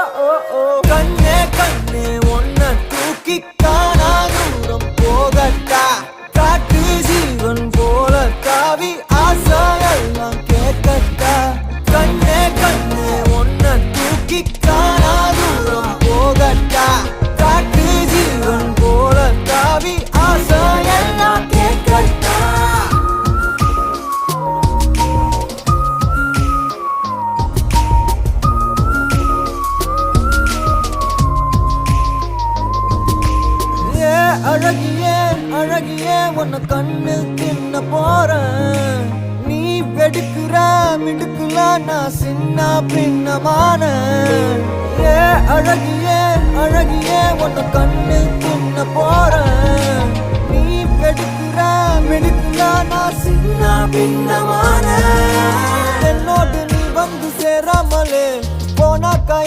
கண்ணே கண்ணே ஒன்ன தூக்கி காணா தூரம் போகட்டா காட்டு ஜீவன் போல காவி ஆசையெல்லாம் கேட்கட்டா கண்ணே கண்ணே ஒன்ன தூக்கி காணா தூரம் போகட்டா காட்டு ஜீவன் போல காவி ஆசையெல்லாம் கேட்கட்டா அழகியே அழகியே உன்னை கண்ணு தின்ன போறேன் நீ வெடுக்குற மிடுக்குல நான் சின்ன பின்னமான அழகியே அழகியே உன்னை கண்ணு தின்ன போறேன் நீ வெடுக்குற மிடுக்குல நான் சின்ன பின்னமான என்னோடு நீ வந்து சேராமலே போனாக்கா